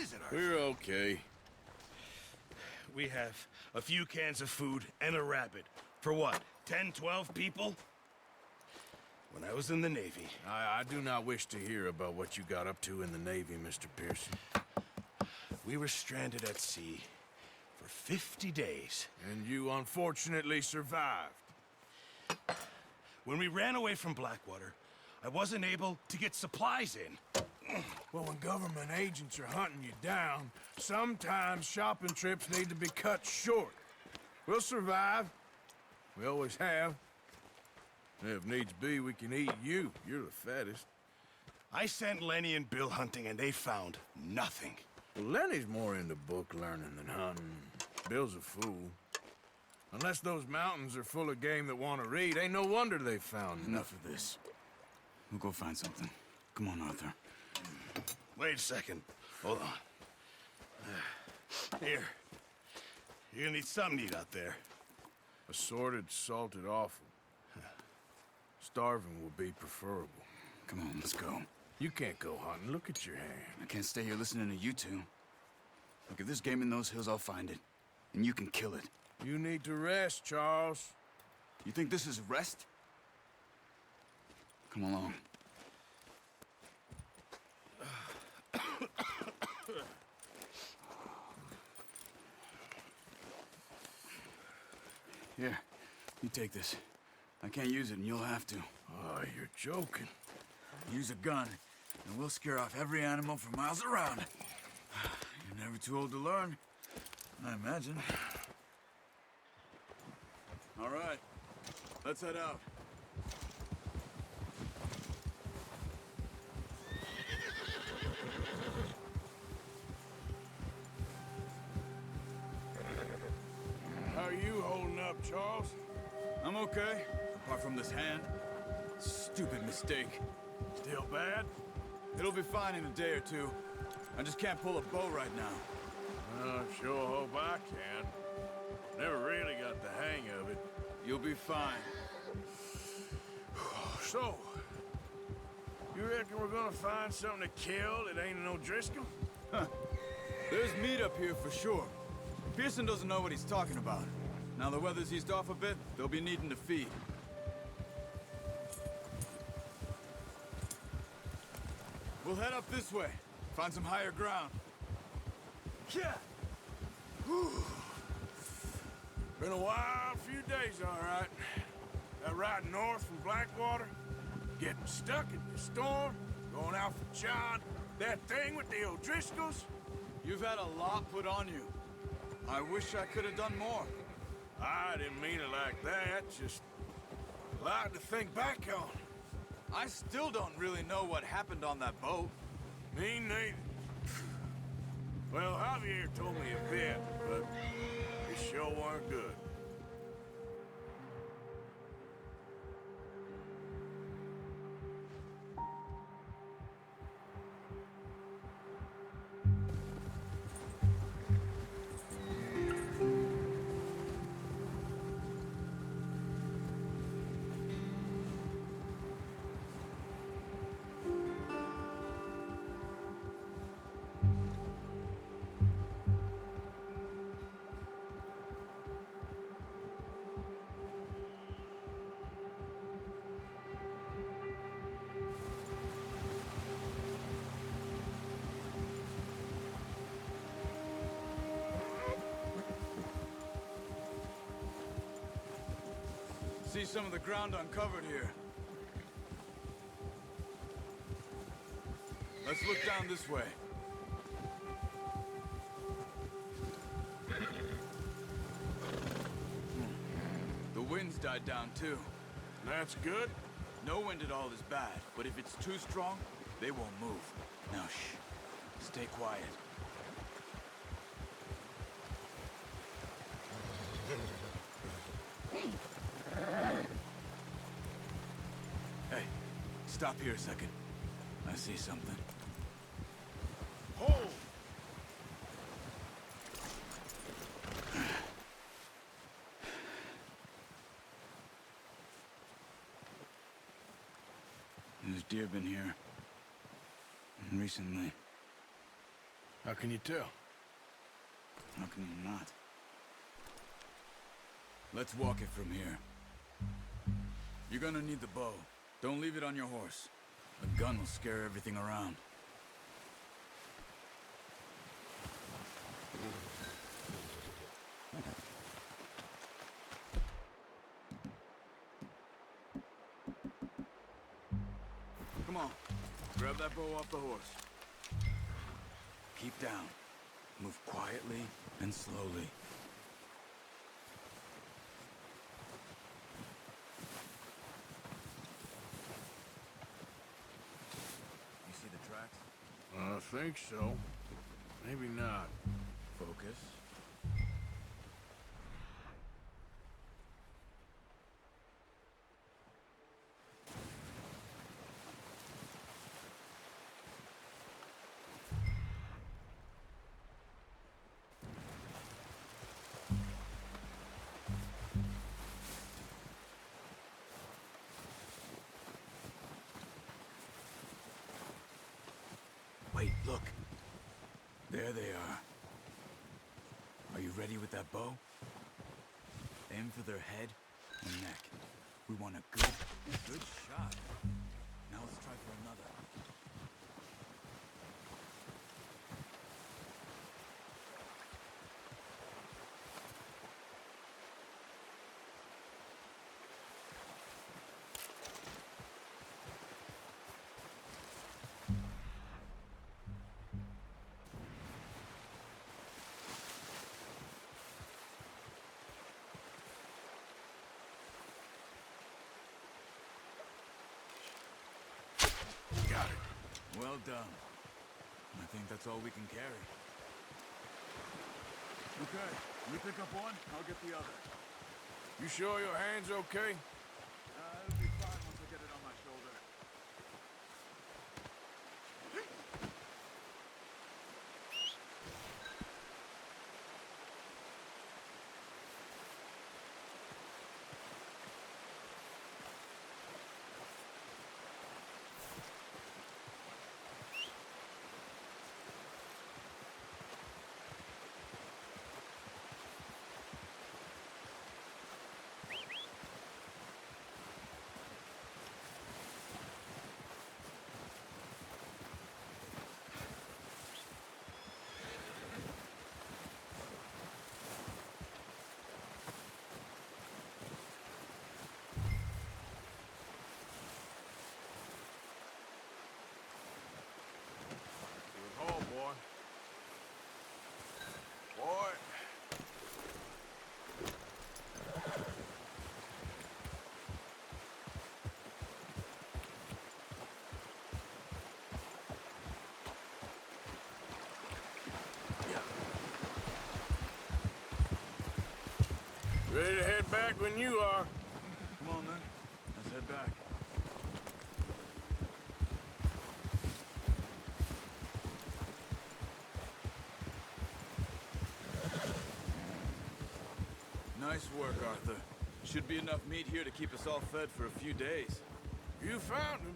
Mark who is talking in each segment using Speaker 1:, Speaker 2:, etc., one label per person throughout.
Speaker 1: is it, Arthur?
Speaker 2: We're okay.
Speaker 1: We have a few cans of food and a rabbit. For what, 10, 12 people? When I was in the Navy...
Speaker 2: I do not wish to hear about what you got up to in the Navy, Mr. Pearson.
Speaker 1: We were stranded at sea for 50 days.
Speaker 2: And you unfortunately survived.
Speaker 1: When we ran away from Blackwater, I wasn't able to get supplies in.
Speaker 2: Well, when government agents are hunting you down, sometimes shopping trips need to be cut short. We'll survive. We always have. And if needs be, we can eat you. You're the fattest.
Speaker 1: I sent Lenny and Bill hunting, and they found nothing.
Speaker 2: Well, Lenny's more into book learning than hunting. Bill's a fool. Unless those mountains are full of game that want to read, ain't no wonder they found
Speaker 3: Enough of this. We'll go find something. Come on, Arthur.
Speaker 1: Wait a second. Hold on. Here. You're gonna need something to eat out there.
Speaker 2: Assorted, salted offal. Starving will be preferable.
Speaker 3: Come on, let's go.
Speaker 2: You can't go hunting. Look at your hand.
Speaker 3: I can't stay here listening to you two. Look, if there's game in those hills, I'll find it. And you can kill it.
Speaker 2: You need to rest, Charles.
Speaker 3: You think this is rest? Come along. Here, you take this. I can't use it, and you'll have to.
Speaker 2: Oh, you're joking.
Speaker 3: Use a gun, and we'll scare off every animal for miles around. You're never too old to learn, I imagine. All right, let's head out.
Speaker 2: How are you holding up, Charles?
Speaker 3: I'm okay, apart from this hand. Stupid mistake.
Speaker 2: Still bad?
Speaker 3: It'll be fine in a day or two. I just can't pull a bow right now.
Speaker 2: I sure hope I can. Never really got the hang of it.
Speaker 3: You'll be fine.
Speaker 2: So, you reckon we're gonna find something to kill that ain't no Driscoll?
Speaker 3: Huh. There's meat up here for sure. Pearson doesn't know what he's talking about. Now the weather's eased off a bit, they'll be needing to feed. We'll head up this way. Find some higher ground.
Speaker 2: Yeah. Whew. Been a wild few days, all right. That ride north from Blackwater, getting stuck in the storm, going out for John, that thing with the O'Driscolls.
Speaker 3: You've had a lot put on you. I wish I could have done more.
Speaker 2: I didn't mean it like that, just a lot to think back on.
Speaker 3: I still don't really know what happened on that boat.
Speaker 2: Me neither. Well, Javier told me a bit, but it sure weren't good.
Speaker 3: See some of the ground uncovered here. Let's look down this way. The wind's died down too.
Speaker 2: That's good.
Speaker 3: No wind at all is bad, but if it's too strong, they won't move. Now shh. Stay quiet. Hey, stop here a second. I see something.
Speaker 2: Hold!
Speaker 3: There's deer been here. Recently.
Speaker 2: How can you tell?
Speaker 3: How can you not? Let's walk it from here. You're gonna need the bow. Don't leave it on your horse. A gun will scare everything around. Come on. Grab that bow off the horse. Keep down. Move quietly and slowly. You see the tracks?
Speaker 2: I think so. Maybe not.
Speaker 3: Focus. Wait, look. There they are. Are you ready with that bow? Aim for their head and neck. We want a good shot. Now let's try for another.
Speaker 2: Got it.
Speaker 3: Well done. I think that's all we can carry. Okay, you pick up one, I'll get the other.
Speaker 2: You sure your hand's okay?
Speaker 3: It'll be fine once I get it on my shoulder.
Speaker 2: Good haul, boy. Boy. Ready to head back when you are.
Speaker 3: Come on then, let's head back. Nice work, Arthur. Should be enough meat here to keep us all fed for a few days.
Speaker 2: You found him.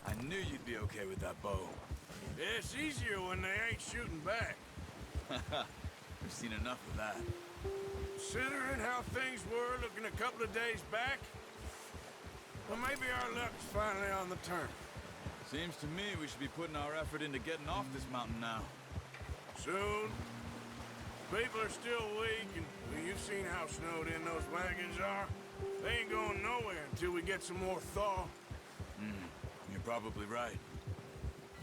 Speaker 3: I knew you'd be okay with that bow.
Speaker 2: Yeah, it's easier when they ain't shooting back.
Speaker 3: We've seen enough of that.
Speaker 2: Considering how things were looking a couple of days back, well, maybe our luck's finally on the turn.
Speaker 3: Seems to me we should be putting our effort into getting off this mountain now.
Speaker 2: Soon. People are still weak, and well, you've seen how snowed in those wagons are. They ain't going nowhere until we get some more thaw.
Speaker 3: You're probably right.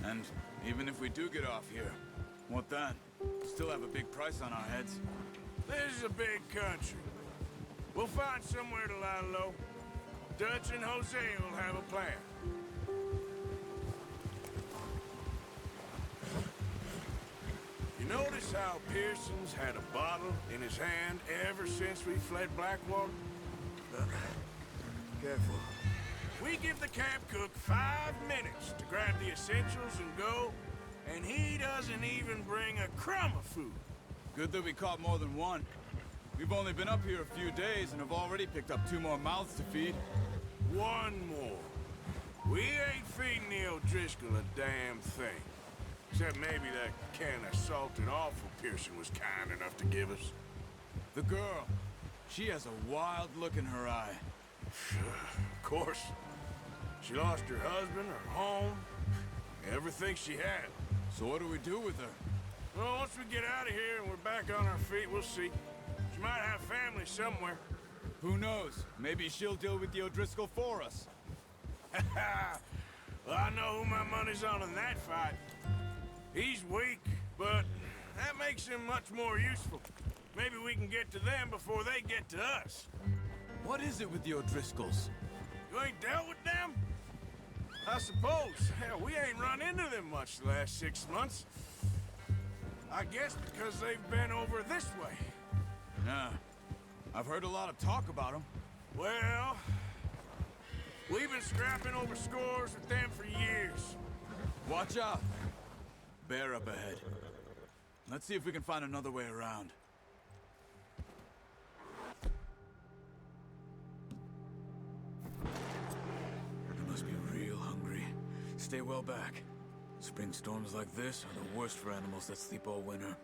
Speaker 3: And even if we do get off here, what then? Still have a big price on our heads.
Speaker 2: This is a big country. We'll find somewhere to lie low. Dutch and Jose will have a plan. You notice how Pearson's had a bottle in his hand ever since we fled Blackwater?
Speaker 3: Careful.
Speaker 2: We give the camp cook 5 minutes to grab the essentials and go, and he doesn't even bring a crumb of food.
Speaker 3: Good that we caught more than one. We've only been up here a few days and have already picked up 2 more mouths to feed.
Speaker 2: One more. We ain't feeding the O'Driscoll a damn thing. Except maybe that can of salted offal Pearson was kind enough to give us.
Speaker 3: The girl. She has a wild look in her eye.
Speaker 2: Of course. She lost her husband, her home, everything she had.
Speaker 3: So what do we do with her?
Speaker 2: Well, once we get out of here and we're back on our feet, we'll see. She might have family somewhere.
Speaker 3: Who knows? Maybe she'll deal with the O'Driscoll for us.
Speaker 2: Well, I know who my money's on in that fight. He's weak, but that makes him much more useful. Maybe we can get to them before they get to us.
Speaker 3: What is it with the O'Driscolls?
Speaker 2: You ain't dealt with them? I suppose. Hell, we ain't run into them much the last 6 months. I guess because they've been over this way.
Speaker 3: Nah. I've heard a lot of talk about them.
Speaker 2: Well, we've been scrapping over scores with them for years.
Speaker 3: Watch out. Bear up ahead. Let's see if we can find another way around. They must be real hungry. Stay well back. Spring storms like this are the worst for animals that sleep all winter.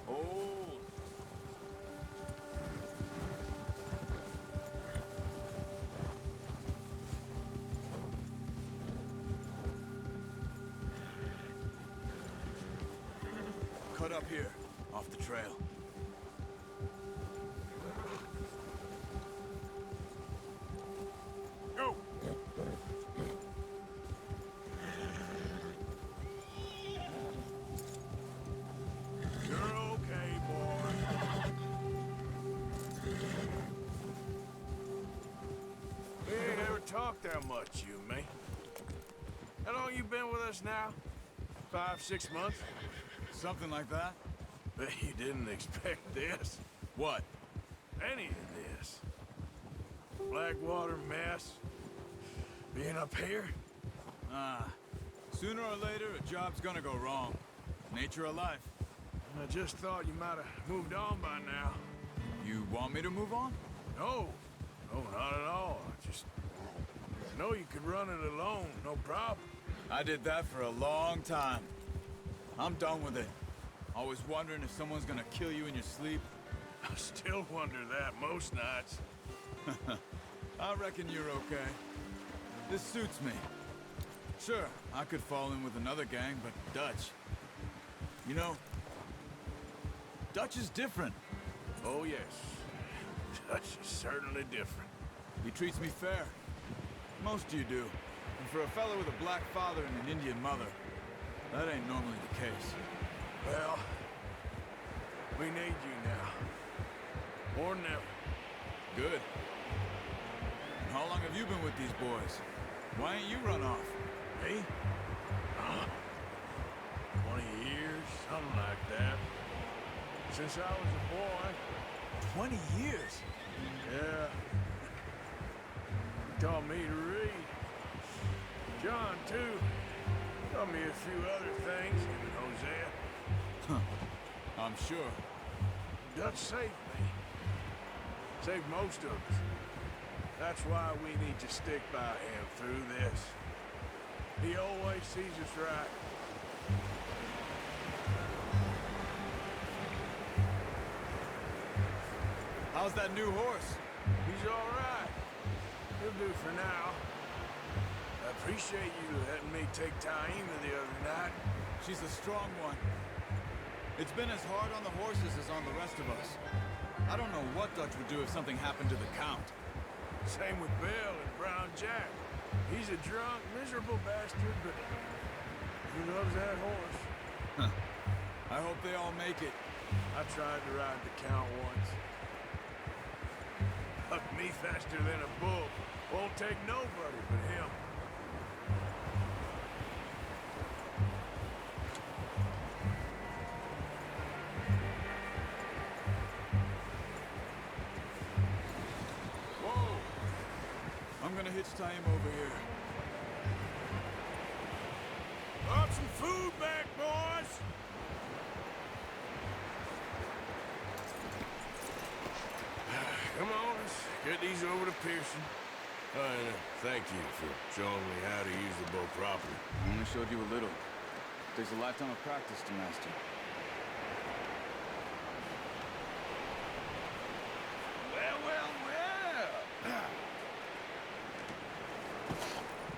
Speaker 3: Hold! Cut up here, off the trail.
Speaker 2: Go! You're okay, boy. We ain't ever talked that much, you and me. How long you been with us now? 5, 6 months?
Speaker 3: Something like that?
Speaker 2: Bet you didn't expect this.
Speaker 3: What?
Speaker 2: Any of this. Blackwater mess. Being up here?
Speaker 3: Sooner or later, a job's gonna go wrong. Nature of life.
Speaker 2: I just thought you might have moved on by now.
Speaker 3: You want me to move on?
Speaker 2: No. No, not at all. I just know you could run it alone, no problem.
Speaker 3: I did that for a long time. I'm done with it. Always wondering if someone's gonna kill you in your sleep.
Speaker 2: I still wonder that most nights.
Speaker 3: I reckon you're okay. This suits me. Sure, I could fall in with another gang, but Dutch... You know, Dutch is different.
Speaker 2: Oh, yes. Dutch is certainly different.
Speaker 3: He treats me fair. Most of you do. And for a fellow with a black father and an Indian mother, that ain't normally the case.
Speaker 2: Well, we need you now. More than ever.
Speaker 3: Good. And how long have you been with these boys? Why ain't you run off?
Speaker 2: Me? 20 years, something like that. Since I was a boy.
Speaker 3: 20 years?
Speaker 2: Yeah. He taught me to read. John, too. Taught me a few other things, him and Hosea.
Speaker 3: Huh. I'm sure.
Speaker 2: Dutch saved me. Saved most of us. That's why we need to stick by him through this. He always sees us right.
Speaker 3: How's that new horse?
Speaker 2: He's all right. He'll do for now. I appreciate you letting me take Taima the other night.
Speaker 3: She's a strong one. It's been as hard on the horses as on the rest of us. I don't know what Dutch would do if something happened to the Count.
Speaker 2: Same with Bill and Brown Jack. He's a drunk, miserable bastard, but he loves that horse.
Speaker 3: Huh. I hope they all make it.
Speaker 2: I tried to ride the Count once. Hucked me faster than a bull. Won't take nobody but him.
Speaker 3: Whoa! I'm gonna hitch tie him over here.
Speaker 2: Brought some food back, boys! Come on, let's get these over to Pearson. Thank you for showing me how to use the bow properly.
Speaker 3: I only showed you a little. Takes a lifetime of practice to master.
Speaker 2: Well.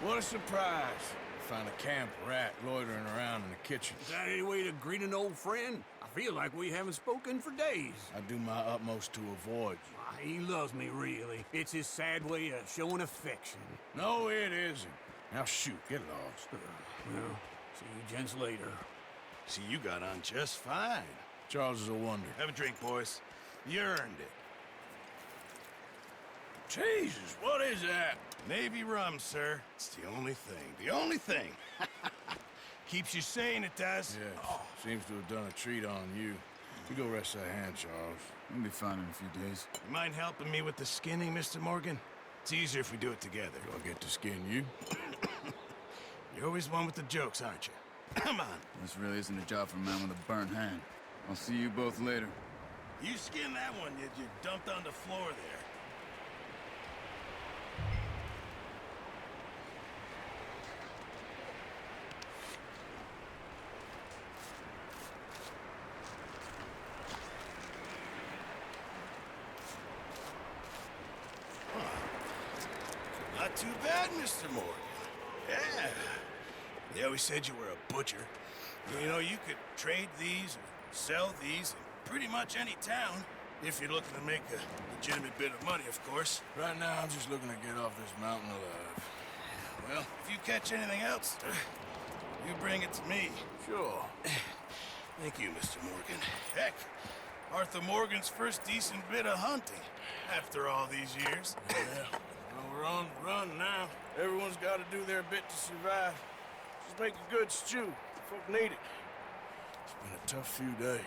Speaker 2: What a surprise. Find a camp rat loitering around in the kitchen.
Speaker 4: Is that any way to greet an old friend? I feel like we haven't spoken for days.
Speaker 2: I do my utmost to avoid you.
Speaker 4: Why, he loves me, really. It's his sad way of showing affection.
Speaker 2: No, it isn't. Now shoot, get lost.
Speaker 4: Well, see you gents later.
Speaker 1: See, you got on just fine.
Speaker 2: Charles is a wonder.
Speaker 1: Have a drink, boys. You earned it.
Speaker 2: Jesus, what is that?
Speaker 1: Navy rum, sir. It's the only thing. The only thing. Keeps you sane, it does.
Speaker 2: Yes, seems to have done a treat on you. You go rest that hand, Charles.
Speaker 3: We'll be fine in a few days.
Speaker 1: You mind helping me with the skinning, Mr. Morgan? It's easier if we do it together.
Speaker 2: Do I get to skin you?
Speaker 1: You're always one with the jokes, aren't you? Come on.
Speaker 3: This really isn't a job for a man with a burnt hand. I'll see you both later.
Speaker 1: You skinned that one you dumped on the floor there. Not too bad, Mr. Morgan. Yeah. They always said you were a butcher. You know, you could trade these or sell these in pretty much any town, if you're looking to make a legitimate bit of money, of course.
Speaker 2: Right now, I'm just looking to get off this mountain alive.
Speaker 1: Well, if you catch anything else, you bring it to me.
Speaker 2: Sure.
Speaker 1: Thank you, Mr. Morgan. Heck, Arthur Morgan's first decent bit of hunting after all these years.
Speaker 2: Yeah. Well, we're on the run now. Everyone's got to do their bit to survive. Just make a good stew. Folk need it. It's been a tough few days.